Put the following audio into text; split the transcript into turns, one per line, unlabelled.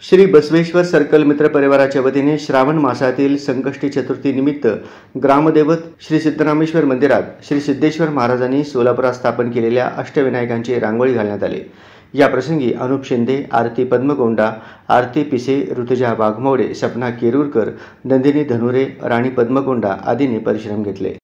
Shri Basaveshwar circle मित्र परिवाराच्या वतीने श्रावण मासातील संकष्टी चतुर्थी निमित्त ग्रामदैवत श्री सिद्धरामेश्वर मंदिरात श्री सिद्धेश्वर महाराजांनी सोलापुरात स्थापन केलेल्या अष्टविनायकांची रांगोळी घालण्यात आली। या प्रसंगी अनुप शिंदे, आरती पद्मगोंडा, आरती पिसे, ऋतुजा वाघमोडे, सपना केरूरकर, नंदिनी धनुरे, राणी पद्मगोंडा आदींनी परिश्रम घेतले।